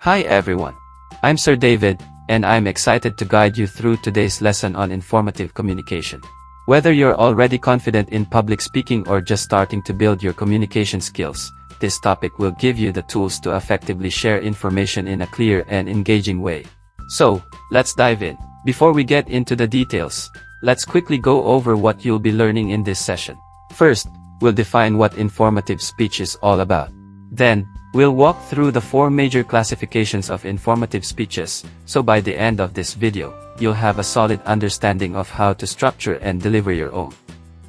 Hi everyone. I'm Sir David, and I'm excited to guide you through today's lesson on informative communication. Whether you're already confident in public speaking or just starting to build your communication skills, this topic will give you the tools to effectively share information in a clear and engaging way. So, let's dive in. Before we get into the details, let's quickly go over what you'll be learning in this session. First, we'll define what informative speech is all about. Then, we'll walk through the 4 major classifications of informative speeches, so by the end of this video, you'll have a solid understanding of how to structure and deliver your own.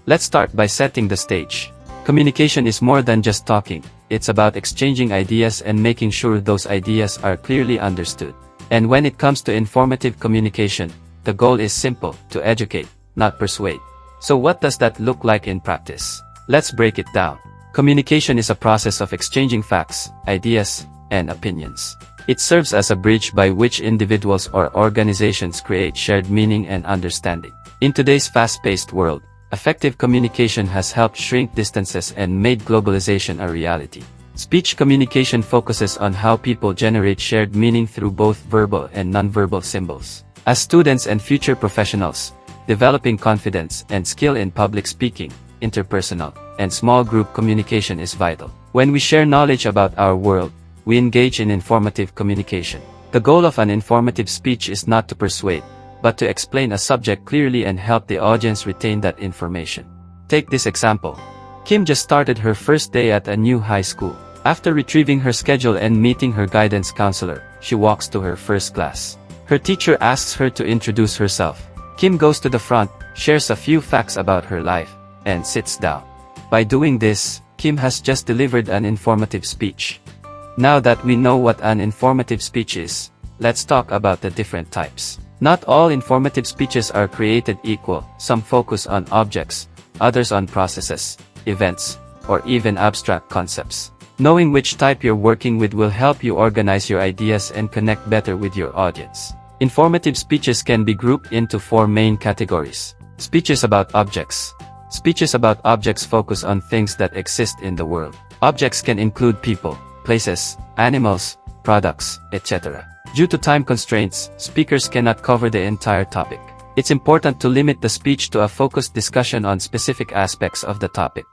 Let's start by setting the stage. Communication is more than just talking, it's about exchanging ideas and making sure those ideas are clearly understood. And when it comes to informative communication, the goal is simple: to educate, not persuade. So what does that look like in practice? Let's break it down. Communication is a process of exchanging facts, ideas, and opinions. It serves as a bridge by which individuals or organizations create shared meaning and understanding. In today's fast-paced world, effective communication has helped shrink distances and made globalization a reality. Speech communication focuses on how people generate shared meaning through both verbal and nonverbal symbols. As students and future professionals, developing confidence and skill in public speaking, interpersonal, and small group communication is vital. When we share knowledge about our world, we engage in informative communication. The goal of an informative speech is not to persuade, but to explain a subject clearly and help the audience retain that information. Take this example. Kim just started her first day at a new high school. After retrieving her schedule and meeting her guidance counselor, she walks to her first class. Her teacher asks her to introduce herself. Kim goes to the front, shares a few facts about her life, and sits down. By doing this, Kim has just delivered an informative speech. Now that we know what an informative speech is, let's talk about the different types. Not all informative speeches are created equal. Some focus on objects, others on processes, events, or even abstract concepts. Knowing which type you're working with will help you organize your ideas and connect better with your audience. Informative speeches can be grouped into 4 main categories. Speeches about objects. Speeches about objects focus on things that exist in the world. Objects can include people, places, animals, products, etc. Due to time constraints, speakers cannot cover the entire topic. It's important to limit the speech to a focused discussion on specific aspects of the topic.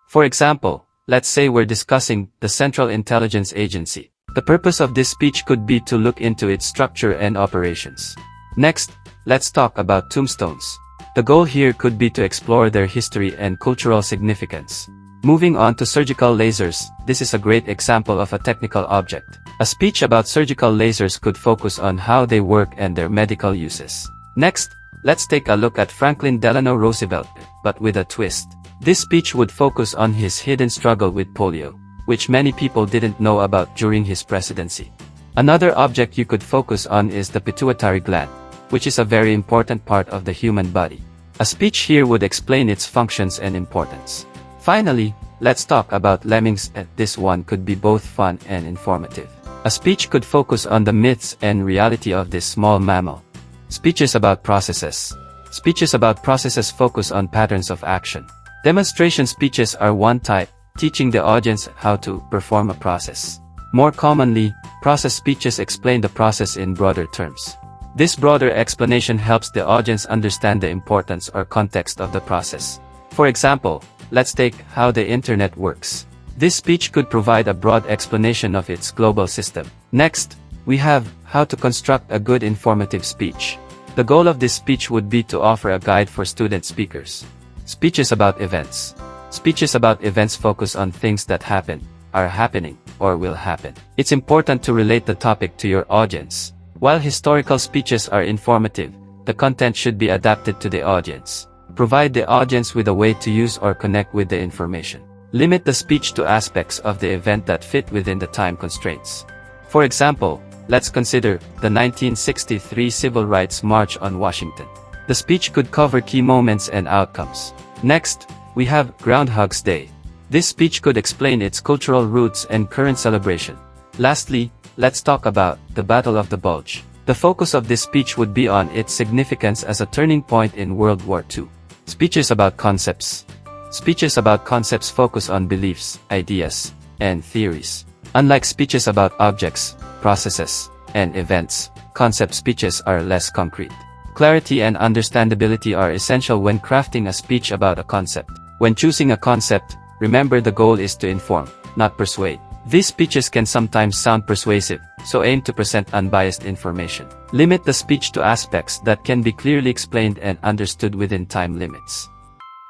For example, let's say we're discussing the Central Intelligence Agency. The purpose of this speech could be to look into its structure and operations. Next, let's talk about tombstones. The goal here could be to explore their history and cultural significance. Moving on to surgical lasers, this is a great example of a technical object. A speech about surgical lasers could focus on how they work and their medical uses. Next, let's take a look at Franklin Delano Roosevelt, but with a twist. This speech would focus on his hidden struggle with polio, which many people didn't know about during his presidency. Another object you could focus on is the pituitary gland, which is a very important part of the human body. A speech here would explain its functions and importance. Finally, let's talk about lemmings. This one could be both fun and informative. A speech could focus on the myths and reality of this small mammal. Speeches about processes. Speeches about processes focus on patterns of action. Demonstration speeches are one type, teaching the audience how to perform a process. More commonly, process speeches explain the process in broader terms. This broader explanation helps the audience understand the importance or context of the process. For example, let's take how the internet works. This speech could provide a broad explanation of its global system. Next, we have how to construct a good informative speech. The goal of this speech would be to offer a guide for student speakers. Speeches about events. Speeches about events focus on things that happen, are happening, or will happen. It's important to relate the topic to your audience. While historical speeches are informative, the content should be adapted to the audience. Provide the audience with a way to use or connect with the information. Limit the speech to aspects of the event that fit within the time constraints. For example, let's consider the 1963 Civil Rights March on Washington. The speech could cover key moments and outcomes. Next, we have Groundhog's Day. This speech could explain its cultural roots and current celebration. Lastly, let's talk about the Battle of the Bulge. The focus of this speech would be on its significance as a turning point in World War II. Speeches about concepts. Speeches about concepts focus on beliefs, ideas, and theories. Unlike speeches about objects, processes, and events, concept speeches are less concrete. Clarity and understandability are essential when crafting a speech about a concept. When choosing a concept, remember the goal is to inform, not persuade. These speeches can sometimes sound persuasive, so aim to present unbiased information. Limit the speech to aspects that can be clearly explained and understood within time limits.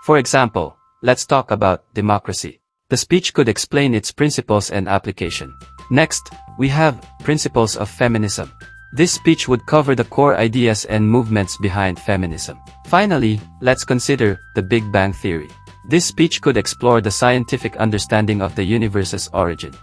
For example, let's talk about democracy. The speech could explain its principles and application. Next, we have principles of feminism. This speech would cover the core ideas and movements behind feminism. Finally, let's consider the Big Bang Theory. This speech could explore the scientific understanding of the universe's origin.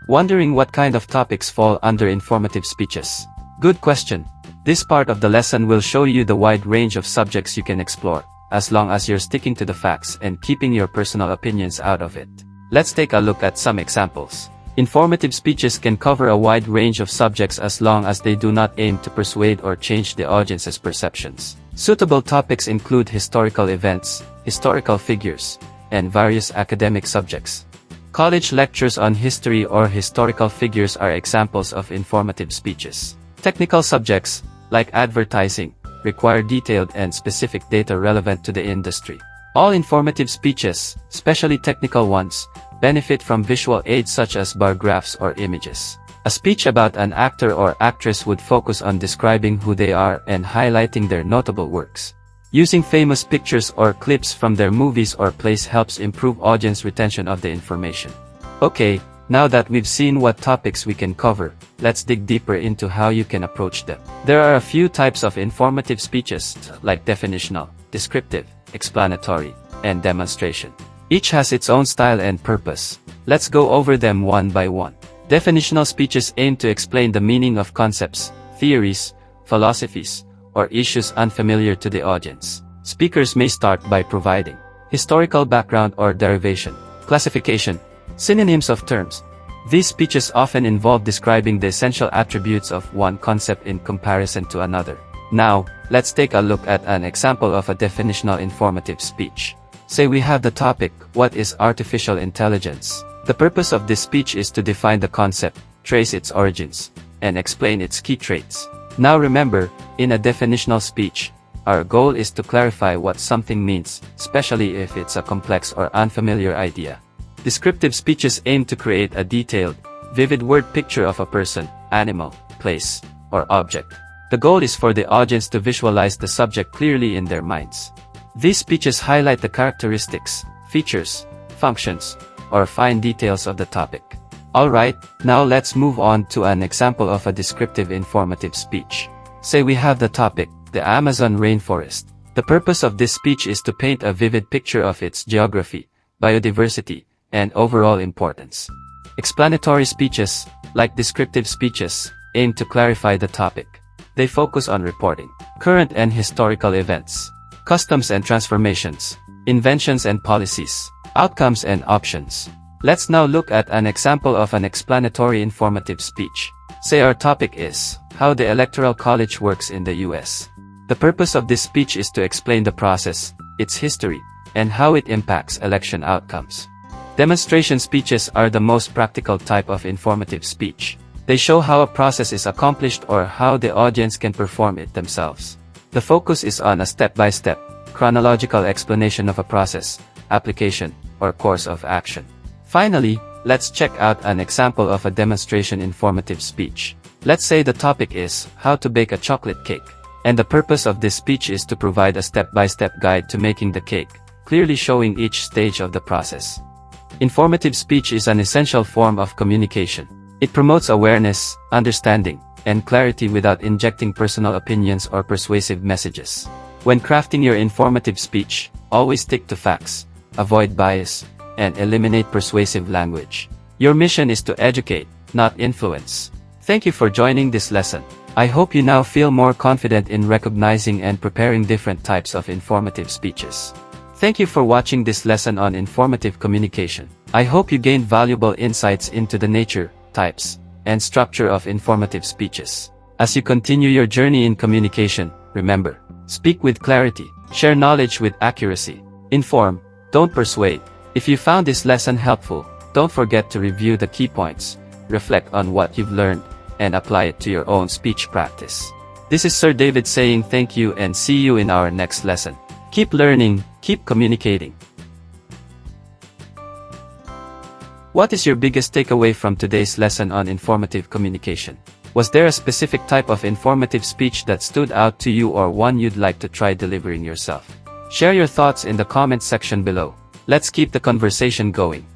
Wondering what kind of topics fall under informative speeches? Good question. This part of the lesson will show you the wide range of subjects you can explore, as long as you're sticking to the facts and keeping your personal opinions out of it. Let's take a look at some examples. Informative speeches can cover a wide range of subjects as long as they do not aim to persuade or change the audience's perceptions. Suitable topics include historical events, historical figures, and various academic subjects. College lectures on history or historical figures are examples of informative speeches. Technical subjects, like advertising, require detailed and specific data relevant to the industry. All informative speeches, especially technical ones, benefit from visual aids such as bar graphs or images. A speech about an actor or actress would focus on describing who they are and highlighting their notable works. Using famous pictures or clips from their movies or plays helps improve audience retention of the information. Okay, now that we've seen what topics we can cover, let's dig deeper into how you can approach them. There are a few types of informative speeches, like definitional, descriptive, explanatory, and demonstration. Each has its own style and purpose. Let's go over them one by one. Definitional speeches aim to explain the meaning of concepts, theories, philosophies, or issues unfamiliar to the audience. Speakers may start by providing historical background or derivation, classification, synonyms of terms. These speeches often involve describing the essential attributes of one concept in comparison to another. Now, let's take a look at an example of a definitional informative speech. Say we have the topic, what is artificial intelligence? The purpose of this speech is to define the concept, trace its origins, and explain its key traits. Now remember, in a definitional speech, our goal is to clarify what something means, especially if it's a complex or unfamiliar idea. Descriptive speeches aim to create a detailed, vivid word picture of a person, animal, place, or object. The goal is for the audience to visualize the subject clearly in their minds. These speeches highlight the characteristics, features, functions, or fine details of the topic. Alright, now let's move on to an example of a descriptive informative speech. Say we have the topic, the Amazon rainforest. The purpose of this speech is to paint a vivid picture of its geography, biodiversity, and overall importance. Explanatory speeches, like descriptive speeches, aim to clarify the topic. They focus on reporting current and historical events, customs and transformations, inventions and policies, outcomes and options. Let's now look at an example of an explanatory informative speech. Say our topic is, how the Electoral College works in the US. The purpose of this speech is to explain the process, its history, and how it impacts election outcomes. Demonstration speeches are the most practical type of informative speech. They show how a process is accomplished or how the audience can perform it themselves. The focus is on a step-by-step, chronological explanation of a process, application, or course of action. Finally, let's check out an example of a demonstration informative speech. Let's say the topic is, how to bake a chocolate cake. And the purpose of this speech is to provide a step-by-step guide to making the cake, clearly showing each stage of the process. Informative speech is an essential form of communication. It promotes awareness, understanding, and clarity without injecting personal opinions or persuasive messages. When crafting your informative speech, always stick to facts, avoid bias, and eliminate persuasive language. Your mission is to educate, not influence. Thank you for joining this lesson. I hope you now feel more confident in recognizing and preparing different types of informative speeches. Thank you for watching this lesson on informative communication. I hope you gained valuable insights into the nature, types, and structure of informative speeches. As you continue your journey in communication, remember, speak with clarity, share knowledge with accuracy, inform, don't persuade. If you found this lesson helpful, don't forget to review the key points, reflect on what you've learned, and apply it to your own speech practice. This is Sir David saying thank you and see you in our next lesson. Keep learning, keep communicating. What is your biggest takeaway from today's lesson on informative communication? Was there a specific type of informative speech that stood out to you or one you'd like to try delivering yourself? Share your thoughts in the comment section below. Let's keep the conversation going.